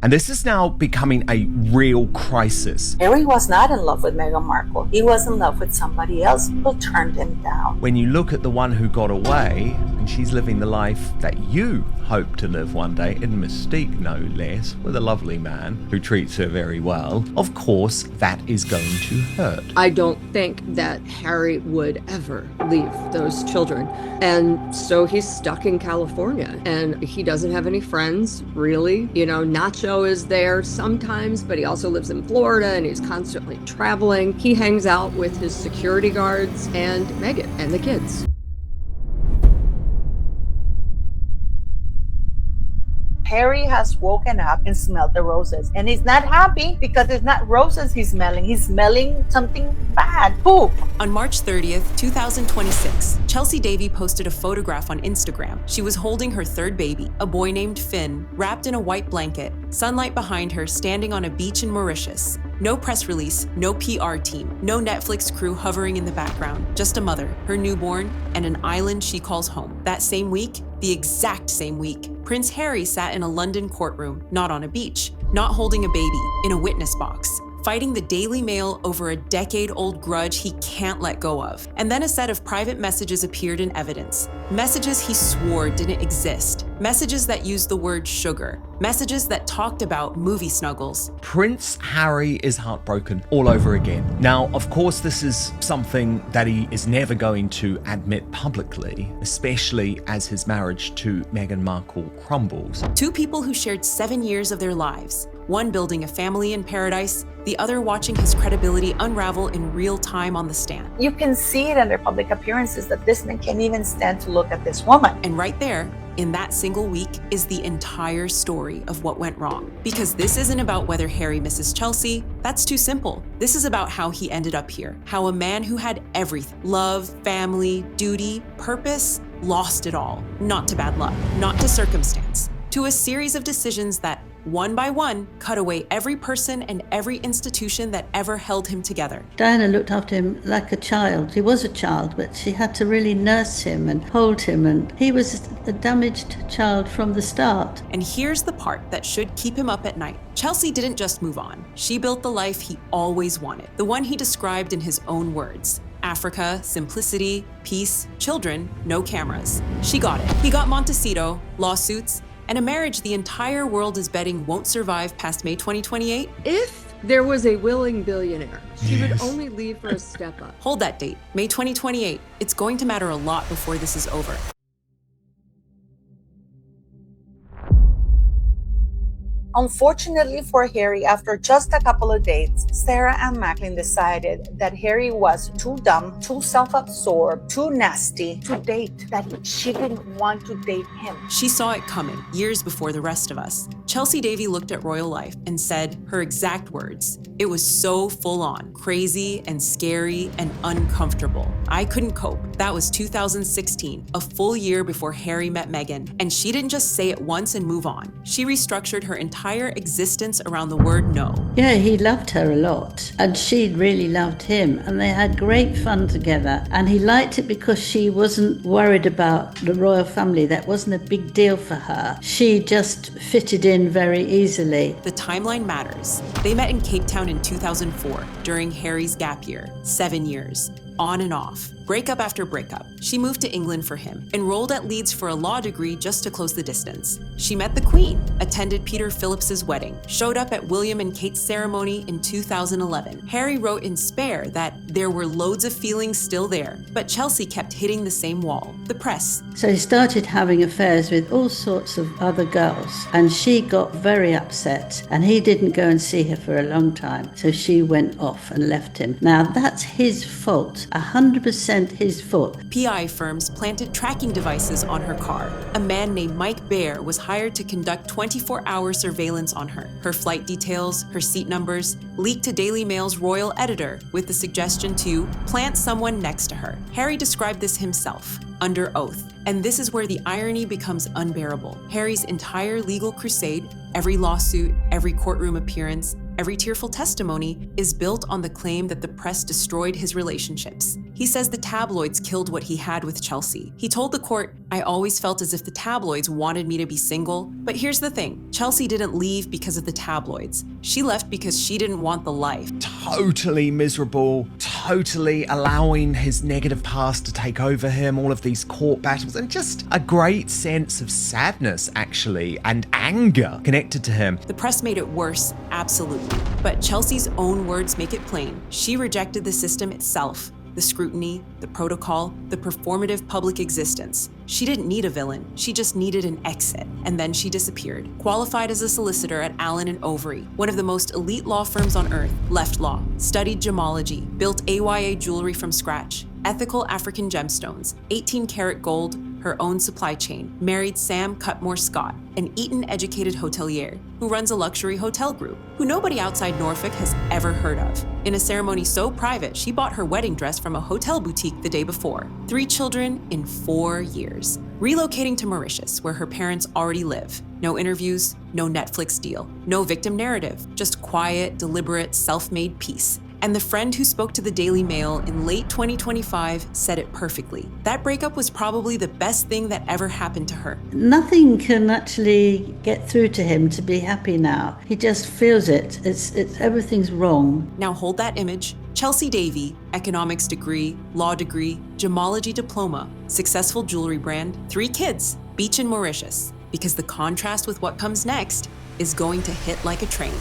And this is now becoming a real crisis. Harry was not in love with Meghan Markle. He was in love with somebody else who turned him down. When you look at the one who got away, and she's living the life that you hope to live one day, in Mystique no less, with a lovely man who treats her very well, of course that is going to hurt. I don't think that Harry would ever leave those children. And so he's stuck in California and he doesn't have any friends, really. You know, Nacho is there sometimes, but he also lives in Florida and he's constantly traveling. He hangs out with his security guards and Meghan and the kids. Harry has woken up and smelled the roses. And he's not happy because it's not roses he's smelling. He's smelling something bad. Poop. On March 30th, 2026, Chelsy Davy posted a photograph on Instagram. She was holding her third baby, a boy named Finn, wrapped in a white blanket, sunlight behind her, standing on a beach in Mauritius. No press release, no PR team, no Netflix crew hovering in the background, just a mother, her newborn, and an island she calls home. That same week, the exact same week, Prince Harry sat in a London courtroom, not on a beach, not holding a baby, in a witness box, fighting the Daily Mail over a decade-old grudge he can't let go of. And then a set of private messages appeared in evidence. Messages he swore didn't exist. Messages that used the word sugar. Messages that talked about movie snuggles. Prince Harry is heartbroken all over again. Now, of course, this is something that he is never going to admit publicly, especially as his marriage to Meghan Markle crumbles. Two people who shared 7 years of their lives. One building a family in paradise, the other watching his credibility unravel in real time on the stand. You can see it in their public appearances that this man can't even stand to look at this woman. And right there, in that single week, is the entire story of what went wrong. Because this isn't about whether Harry misses Chelsy. That's too simple. This is about how he ended up here. How a man who had everything, love, family, duty, purpose, lost it all. Not to bad luck, not to circumstance, to a series of decisions that, one by one, cut away every person and every institution that ever held him together. Diana looked after him like a child. He was a child, but she had to really nurse him and hold him, and he was a damaged child from the start. And here's the part that should keep him up at night. Chelsy didn't just move on. She built the life he always wanted, the one he described in his own words. Africa, simplicity, peace, children, no cameras. She got it. He got Montecito, lawsuits, and a marriage the entire world is betting won't survive past May 2028? If there was a willing billionaire, she would only leave for a step up. Hold that date, May 2028. It's going to matter a lot before this is over. Unfortunately for Harry, after just a couple of dates, Sarah and Macklin decided that Harry was too dumb, too self-absorbed, too nasty to date, that she didn't want to date him. She saw it coming years before the rest of us. Chelsy Davy looked at royal life and said her exact words, "It was so full on, crazy and scary and uncomfortable. I couldn't cope." That was 2016, a full year before Harry met Meghan. And she didn't just say it once and move on. She restructured her entire existence around the word no. Yeah, he loved her a lot, and she really loved him, and they had great fun together. And he liked it because she wasn't worried about the royal family. That wasn't a big deal for her. She just fitted in very easily. The timeline matters. They met in Cape Town in 2004 during Harry's gap year. 7 years. On and off, breakup after breakup. She moved to England for him, enrolled at Leeds for a law degree just to close the distance. She met the Queen, attended Peter Phillips's wedding, showed up at William and Kate's ceremony in 2011. Harry wrote in Spare that there were loads of feelings still there, but Chelsy kept hitting the same wall, the press. So he started having affairs with all sorts of other girls, and she got very upset, and he didn't go and see her for a long time, so she went off and left him. Now that's his fault. 100% his fault. PI firms planted tracking devices on her car. A man named Mike Baer was hired to conduct 24-hour surveillance on her. Her flight details, her seat numbers, leaked to Daily Mail's royal editor with the suggestion to plant someone next to her. Harry described this himself, under oath. And this is where the irony becomes unbearable. Harry's entire legal crusade, every lawsuit, every courtroom appearance, every tearful testimony is built on the claim that the press destroyed his relationships. He says the tabloids killed what he had with Chelsy. He told the court, "I always felt as if the tabloids wanted me to be single." But here's the thing, Chelsy didn't leave because of the tabloids. She left because she didn't want the life. Totally miserable, totally allowing his negative past to take over him, all of these court battles, and just a great sense of sadness, actually, and anger connected to him. The press made it worse, absolutely. But Chelsy's own words make it plain. She rejected the system itself. The scrutiny, the protocol, the performative public existence. She didn't need a villain, she just needed an exit. And then she disappeared. Qualified as a solicitor at Allen & Overy, one of the most elite law firms on earth, left law, studied gemology, built AYA jewelry from scratch, ethical African gemstones, 18-karat gold, her own supply chain, married Sam Cutmore Scott, an Eton-educated hotelier who runs a luxury hotel group, who nobody outside Norfolk has ever heard of. In a ceremony so private, she bought her wedding dress from a hotel boutique the day before. 3 children in 4 years. Relocating to Mauritius, where her parents already live. No interviews, no Netflix deal, no victim narrative, just quiet, deliberate, self-made peace. And the friend who spoke to the Daily Mail in late 2025 said it perfectly. That breakup was probably the best thing that ever happened to her. Nothing can actually get through to him to be happy now. He just feels it. It's everything's wrong. Now hold that image. Chelsy Davy, economics degree, law degree, gemology diploma, successful jewelry brand, 3 kids, beach in Mauritius. Because the contrast with what comes next is going to hit like a train.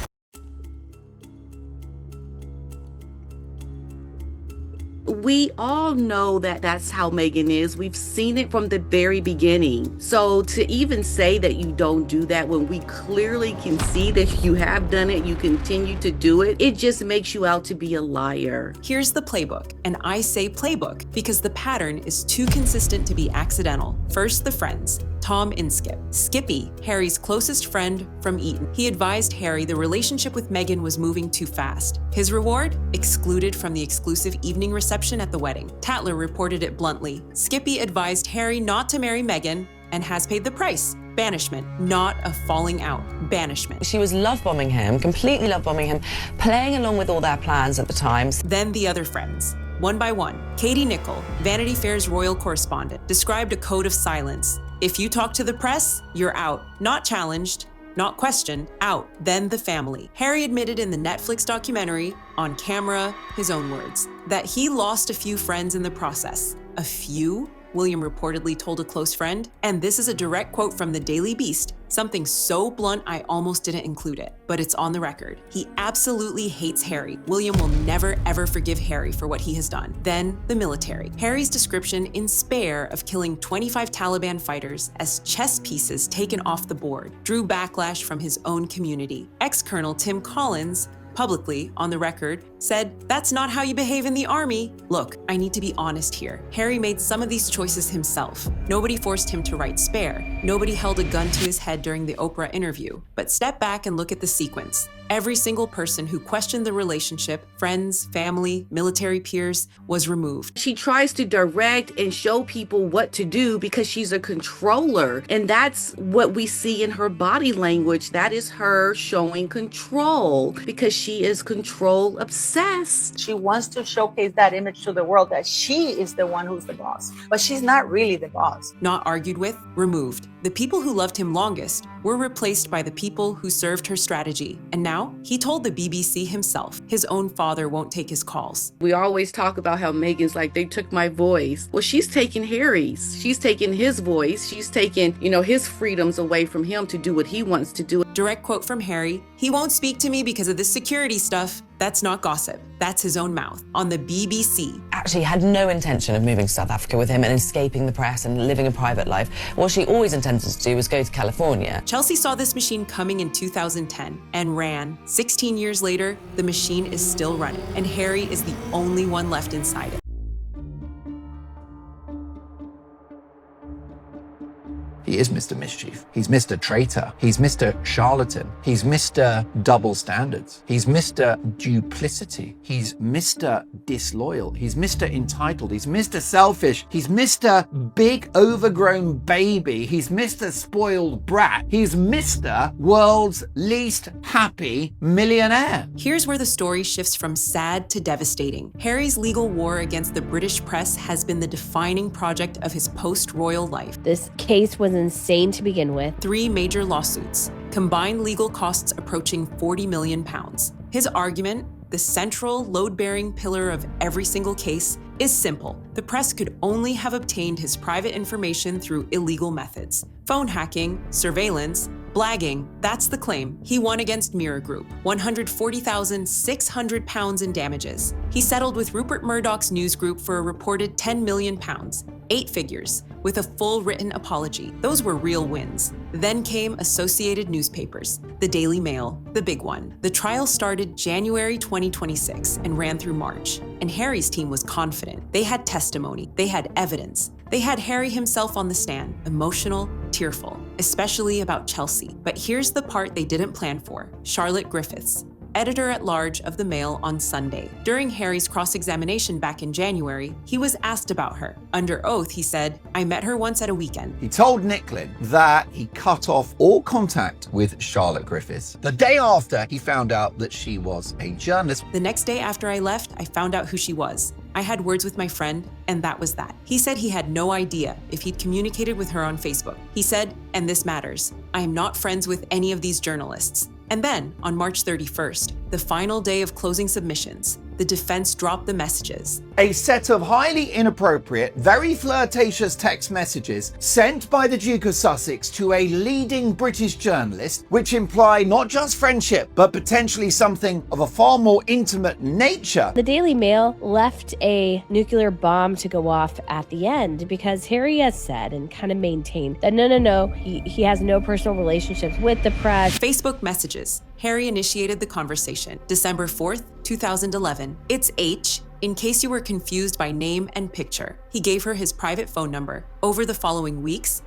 We all know that that's how Meghan is. We've seen it from the very beginning. So to even say that you don't do that when we clearly can see that you have done it, you continue to do it, it just makes you out to be a liar. Here's the playbook, and I say playbook because the pattern is too consistent to be accidental. First, the friends. Tom Inskip. Skippy, Harry's closest friend from Eton. He advised Harry the relationship with Meghan was moving too fast. His reward? Excluded from the exclusive evening reception at the wedding. Tatler reported it bluntly. Skippy advised Harry not to marry Meghan and has paid the price. Banishment, not a falling out. Banishment. She was love-bombing him, completely love-bombing him, playing along with all their plans at the time. Then the other friends. One by one, Katie Nicholl, Vanity Fair's royal correspondent, described a code of silence. If you talk to the press, you're out. Not challenged, not questioned, out. Then the family. Harry admitted in the Netflix documentary, on camera, his own words, that he lost a few friends in the process. A few? William reportedly told a close friend, and this is a direct quote from the Daily Beast, something so blunt I almost didn't include it, but it's on the record. He absolutely hates Harry. William will never ever forgive Harry for what he has done. Then the military. Harry's description in Spare of killing 25 Taliban fighters as chess pieces taken off the board drew backlash from his own community. Ex-Colonel Tim Collins, publicly, on the record, said, "That's not how you behave in the army." Look, I need to be honest here. Harry made some of these choices himself. Nobody forced him to write Spare. Nobody held a gun to his head during the Oprah interview. But step back and look at the sequence. Every single person who questioned the relationship, friends, family, military peers, was removed. She tries to direct and show people what to do because she's a controller. And that's what we see in her body language. That is her showing control because she is control obsessed. She wants to showcase that image to the world that she is the one who's the boss, but she's not really the boss. Not argued with, removed. The people who loved him longest were replaced by the people who served her strategy. And now, he told the BBC himself, his own father won't take his calls. We always talk about how Meghan's like, they took my voice. Well, she's taking Harry's. She's taking his voice. She's taking, his freedoms away from him to do what he wants to do. Direct quote from Harry, "He won't speak to me because of this security stuff." That's not gossip. That's his own mouth on the BBC. Actually had no intention of moving to South Africa with him and escaping the press and living a private life. What she always intended to do was go to California. Chelsy saw this machine coming in 2010 and ran. 16 years later, the machine is still running, and Harry is the only one left inside it. He is Mr. Mischief. He's Mr. Traitor. He's Mr. Charlatan. He's Mr. Double Standards. He's Mr. Duplicity. He's Mr. Disloyal. He's Mr. Entitled. He's Mr. Selfish. He's Mr. Big Overgrown Baby. He's Mr. Spoiled Brat. He's Mr. World's Least Happy Millionaire. Here's where the story shifts from sad to devastating. Harry's legal war against the British press has been the defining project of his post-royal life. This case was insane to begin with. 3 major lawsuits, combined legal costs approaching £40 million. His argument, the central load-bearing pillar of every single case, is simple. The press could only have obtained his private information through illegal methods. Phone hacking, surveillance, blagging, that's the claim. He won against Mirror Group, £140,600 in damages. He settled with Rupert Murdoch's news group for a reported £10 million, 8 figures, with a full written apology. Those were real wins. Then came Associated Newspapers, the Daily Mail, the big one. The trial started January 2026 and ran through March, and Harry's team was confident. They had testimony, they had evidence. They had Harry himself on the stand, emotional, tearful, especially about Chelsy. But here's the part they didn't plan for. Charlotte Griffiths, editor-at-large of the Mail, on Sunday. During Harry's cross-examination back in January, he was asked about her. Under oath, he said, "I met her once at a weekend." He told Nicklin that he cut off all contact with Charlotte Griffiths the day after he found out that she was a journalist. The next day after I left, I found out who she was. I had words with my friend, and that was that. He said he had no idea if he'd communicated with her on Facebook. He said, and this matters, I am not friends with any of these journalists. And then, on March 31st, the final day of closing submissions, the defense dropped the messages. A set of highly inappropriate, very flirtatious text messages sent by the Duke of Sussex to a leading British journalist, which imply not just friendship, but potentially something of a far more intimate nature. The Daily Mail left a nuclear bomb to go off at the end because Harry has said and kind of maintained that no, he has no personal relationships with the press. Facebook messages. Harry initiated the conversation. December 4th, 2011. It's H. In case you were confused by name and picture. He gave her his private phone number. Over the following weeks,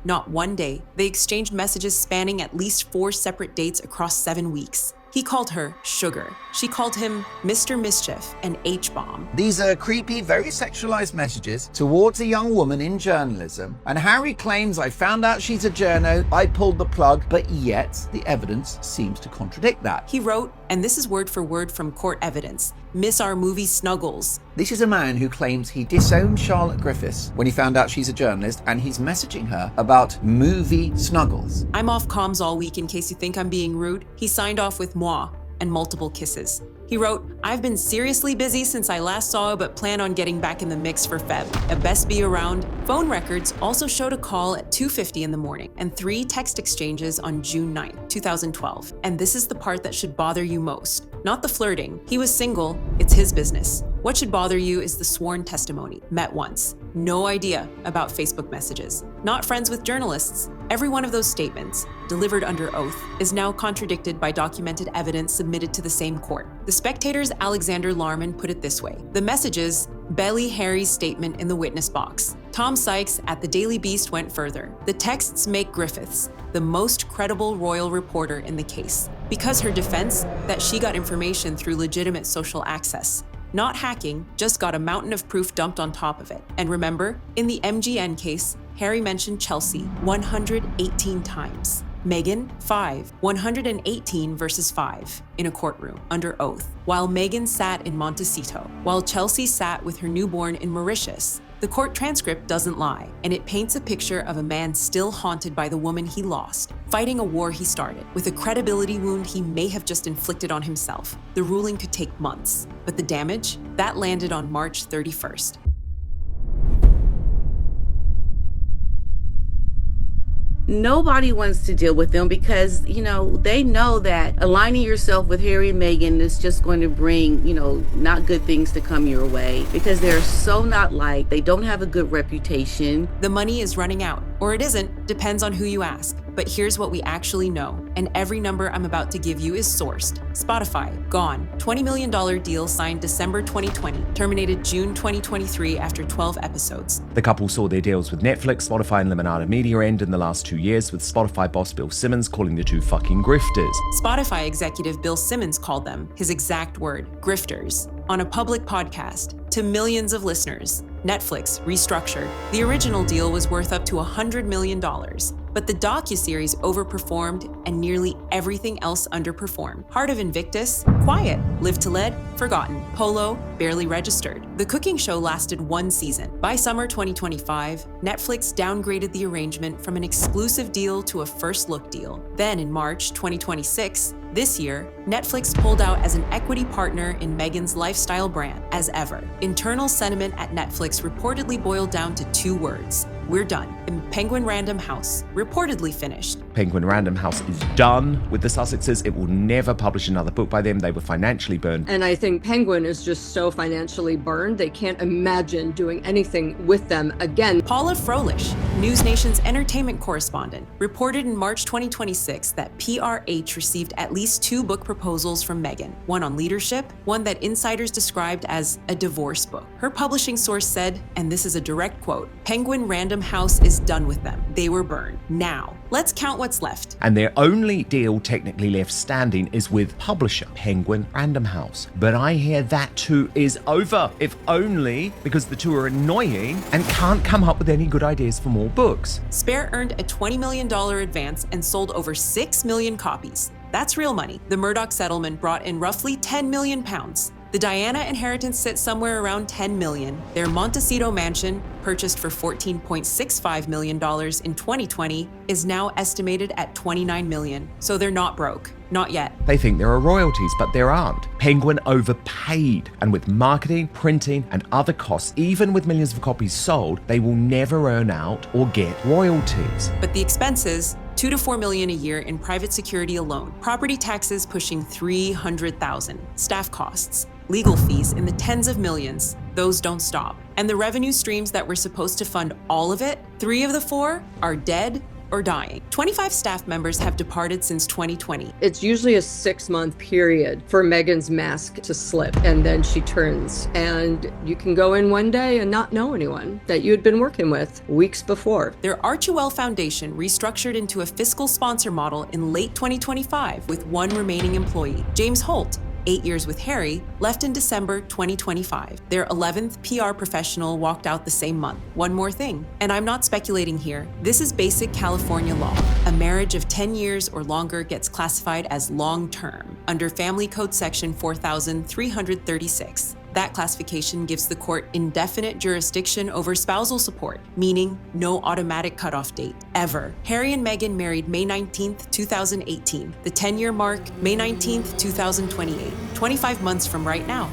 not one day, they exchanged messages spanning at least 4 separate dates across 7 weeks. He called her Sugar. She called him Mr. Mischief and H-bomb. These are creepy, very sexualized messages towards a young woman in journalism. And Harry claims, I found out she's a journo, I pulled the plug, but yet the evidence seems to contradict that. He wrote, and this is word for word from court evidence, "Miss our movie Snuggles." This is a man who claims he disowned Charlotte Griffiths when he found out she's a journalist, and he's messaging her about movie Snuggles. I'm off comms all week in case you think I'm being rude. He signed off with moi and multiple kisses. He wrote, I've been seriously busy since I last saw her, but plan on getting back in the mix for Feb. At best be around. Phone records also showed a call at 2:50 in the morning and 3 text exchanges on June 9th, 2012. And this is the part that should bother you most. Not the flirting. He was single. It's his business. What should bother you is the sworn testimony. Met once. No idea about Facebook messages. Not friends with journalists. Every one of those statements, delivered under oath, is now contradicted by documented evidence submitted to the same court. The Spectator's Alexander Larman put it this way. The messages belly Harry's statement in the witness box. Tom Sykes at the Daily Beast went further. The texts make Griffiths the most credible royal reporter in the case, because her defense that she got information through legitimate social access. Not hacking, just got a mountain of proof dumped on top of it. And remember, in the MGN case, Harry mentioned Chelsy 118 times. Meghan, 5, 118 versus 5 in a courtroom under oath, while Meghan sat in Montecito, while Chelsy sat with her newborn in Mauritius. The court transcript doesn't lie, and it paints a picture of a man still haunted by the woman he lost, fighting a war he started, with a credibility wound he may have just inflicted on himself. The ruling could take months, but the damage, that landed on March 31st. Nobody wants to deal with them because, they know that aligning yourself with Harry and Meghan is just going to bring, not good things to come your way because they're so not liked. They don't have a good reputation. The money is running out, or it isn't, depends on who you ask. But here's what we actually know, and every number I'm about to give you is sourced. Spotify, gone. $20 million deal signed December 2020, terminated June 2023 after 12 episodes. The couple saw their deals with Netflix, Spotify, and Lemonada Media end in the last 2 years, with Spotify boss Bill Simmons calling the two fucking grifters. Spotify executive Bill Simmons called them, his exact word, grifters, on a public podcast to millions of listeners. Netflix restructured. The original deal was worth up to $100 million, but the docuseries overperformed and nearly everything else underperformed. Heart of Invictus, quiet. Live to Lead, forgotten. Polo, barely registered. The cooking show lasted 1 season. By summer 2025, Netflix downgraded the arrangement from an exclusive deal to a first look deal. Then in March 2026, this year, Netflix pulled out as an equity partner in Meghan's lifestyle brand, as ever. Internal sentiment at Netflix reportedly boiled down to 2 words: we're done. And Penguin Random House reportedly finished. Penguin Random House is done with the Sussexes. It will never publish another book by them. They were financially burned. And I think Penguin is just so financially burned, they can't imagine doing anything with them again. Paula Froelich, News Nation's entertainment correspondent, reported in March 2026 that PRH received at least 2 book proposals from Meghan, one on leadership, one that insiders described as a divorce book. Her publishing source said, and this is a direct quote, Penguin Random House is done with them. They were burned. Now, let's count what's left. And their only deal technically left standing is with publisher Penguin Random House. But I hear that too is over, if only because the two are annoying and can't come up with any good ideas for more books. Spare earned a $20 million advance and sold over 6 million copies. That's real money. The Murdoch settlement brought in roughly £10 million. The Diana inheritance sits somewhere around $10 million. Their Montecito mansion, purchased for $14.65 million in 2020, is now estimated at $29 million. So they're not broke. Not yet. They think there are royalties, but there aren't. Penguin overpaid, and with marketing, printing, and other costs, even with millions of copies sold, they will never earn out or get royalties. But the expenses, $2 to $4 million a year in private security alone, property taxes pushing $300,000, staff costs, legal fees in the tens of millions, those don't stop. And the revenue streams that were supposed to fund all of it, 3 of the 4 are dead or dying. 25 staff members have departed since 2020. It's usually a 6-month period for Meghan's mask to slip, and then she turns. And you can go in one day and not know anyone that you had been working with weeks before. Their Archewell Foundation restructured into a fiscal sponsor model in late 2025 with 1 remaining employee. James Holt, 8 years with Harry, left in December 2025. Their 11th PR professional walked out the same month. One more thing, and I'm not speculating here. This is basic California law. A marriage of 10 years or longer gets classified as long-term under Family Code Section 4336. That classification gives the court indefinite jurisdiction over spousal support, meaning no automatic cutoff date, ever. Harry and Meghan married May 19th, 2018. The 10-year mark, May 19th, 2028. 25 months from right now.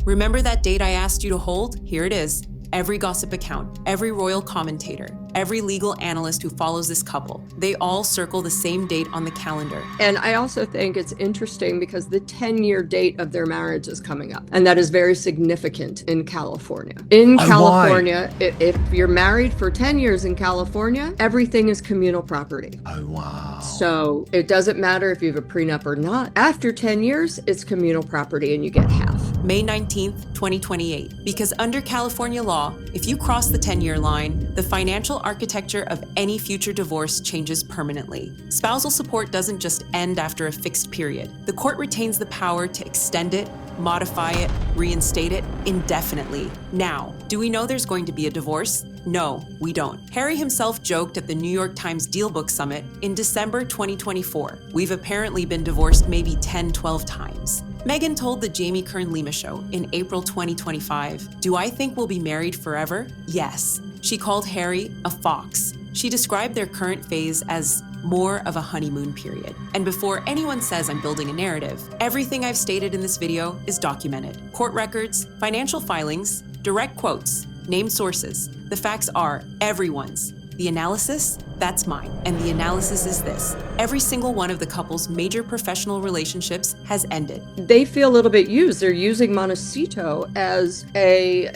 Remember that date I asked you to hold? Here it is. Every gossip account, every royal commentator, every legal analyst who follows this couple, they all circle the same date on the calendar. And I also think it's interesting because the 10-year date of their marriage is coming up. And that is very significant in California. In California, if you're married for 10 years in California, everything is communal property. Oh, wow. So it doesn't matter if you have a prenup or not. After 10 years, it's communal property and you get half. May 19th, 2028. Because under California law, if you cross the 10-year line, the financial architecture of any future divorce changes permanently. Spousal support doesn't just end after a fixed period. The court retains the power to extend it, modify it, reinstate it indefinitely. Now, do we know there's going to be a divorce? No, we don't. Harry himself joked at the New York Times Dealbook Summit in December 2024. We've apparently been divorced maybe 10, 12 times. Meghan told the Jamie Kern-Lima Show in April 2025, "Do I think we'll be married forever? Yes." She called Harry a fox. She described their current phase as more of a honeymoon period. And before anyone says I'm building a narrative, everything I've stated in this video is documented. Court records, financial filings, direct quotes, named sources. The facts are everyone's. The analysis? That's mine. And the analysis is this. Every single one of the couple's major professional relationships has ended. They feel a little bit used. They're using Montecito as a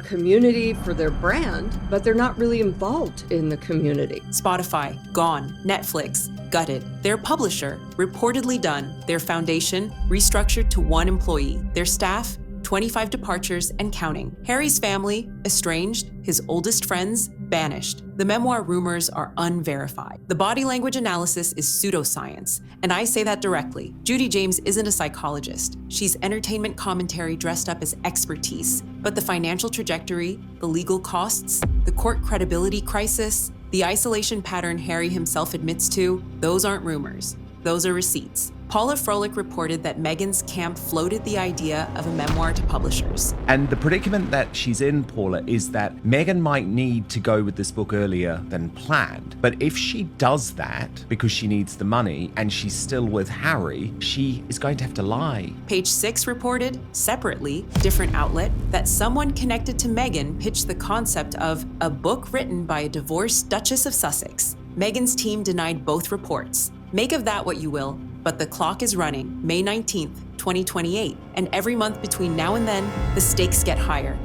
community for their brand, but they're not really involved in the community. Spotify, gone. Netflix, gutted. Their publisher, reportedly done. Their foundation, restructured to 1 employee. Their staff, 25 departures and counting. Harry's family, estranged. His oldest friends, banished. The memoir rumors are unverified. The body language analysis is pseudoscience, and I say that directly. Judy James isn't a psychologist. She's entertainment commentary dressed up as expertise. But the financial trajectory, the legal costs, the court credibility crisis, the isolation pattern Harry himself admits to, those aren't rumors. Those are receipts. Paula Froelich reported that Meghan's camp floated the idea of a memoir to publishers. And the predicament that she's in, Paula, is that Meghan might need to go with this book earlier than planned. But if she does that because she needs the money and she's still with Harry, she is going to have to lie. Page 6 reported, separately, different outlet, that someone connected to Meghan pitched the concept of a book written by a divorced Duchess of Sussex. Meghan's team denied both reports. Make of that what you will, but the clock is running, May 19th, 2028, and every month between now and then, the stakes get higher.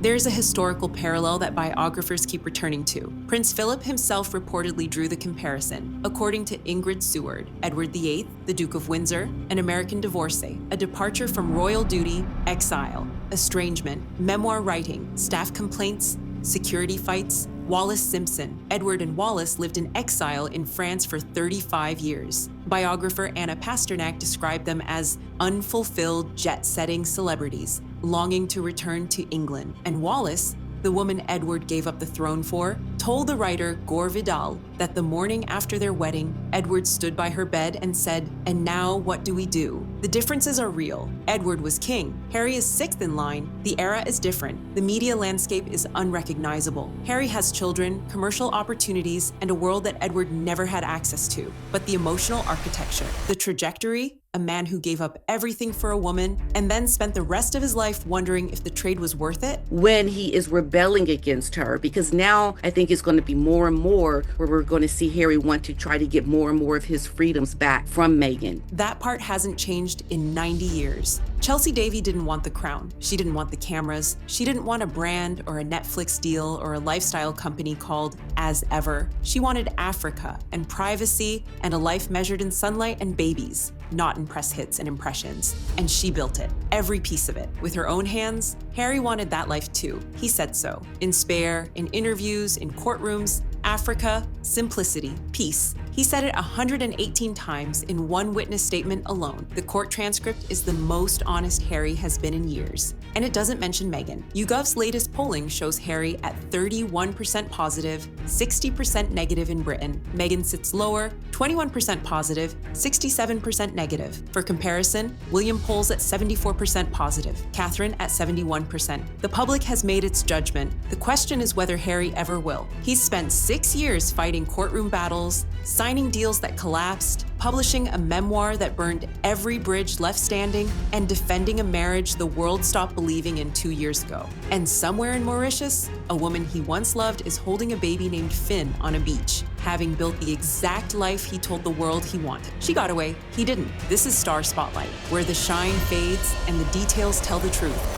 There's a historical parallel that biographers keep returning to. Prince Philip himself reportedly drew the comparison. According to Ingrid Seward, Edward VIII, the Duke of Windsor, an American divorcee, a departure from royal duty, exile, estrangement, memoir writing, staff complaints, security fights. Wallis Simpson, Edward and Wallis lived in exile in France for 35 years. Biographer Anna Pasternak described them as unfulfilled jet-setting celebrities, longing to return to England. And Wallis, the woman Edward gave up the throne for, told the writer Gore Vidal that the morning after their wedding, Edward stood by her bed and said, "And now what do we do?" The differences are real. Edward was king. Harry is sixth in line. The era is different. The media landscape is unrecognizable. Harry has children, commercial opportunities, and a world that Edward never had access to. But the emotional architecture, the trajectory, a man who gave up everything for a woman and then spent the rest of his life wondering if the trade was worth it. When he is rebelling against her, because now I think it's going to be more and more where we're going to see Harry want to try to get more and more of his freedoms back from Meghan. That part hasn't changed in 90 years. Chelsy Davy didn't want the crown. She didn't want the cameras. She didn't want a brand or a Netflix deal or a lifestyle company called As Ever. She wanted Africa and privacy and a life measured in sunlight and babies, not in press hits and impressions. And she built it, every piece of it, with her own hands. Harry wanted that life too. He said so. In Spare, in interviews, in courtrooms, Africa, simplicity, peace. He said it 118 times in one witness statement alone. The court transcript is the most honest Harry has been in years. And it doesn't mention Meghan. YouGov's latest polling shows Harry at 31% positive, 60% negative in Britain. Meghan sits lower, 21% positive, 67% negative. For comparison, William polls at 74% positive, Catherine at 71%. The public has made its judgment. The question is whether Harry ever will. He's spent 6 years fighting courtroom battles, signing deals that collapsed, publishing a memoir that burned every bridge left standing, and defending a marriage the world stopped believing in 2 years ago. And somewhere in Mauritius, a woman he once loved is holding a baby named Finn on a beach, having built the exact life he told the world he wanted. She got away, he didn't. This is Star Spotlight, where the shine fades and the details tell the truth.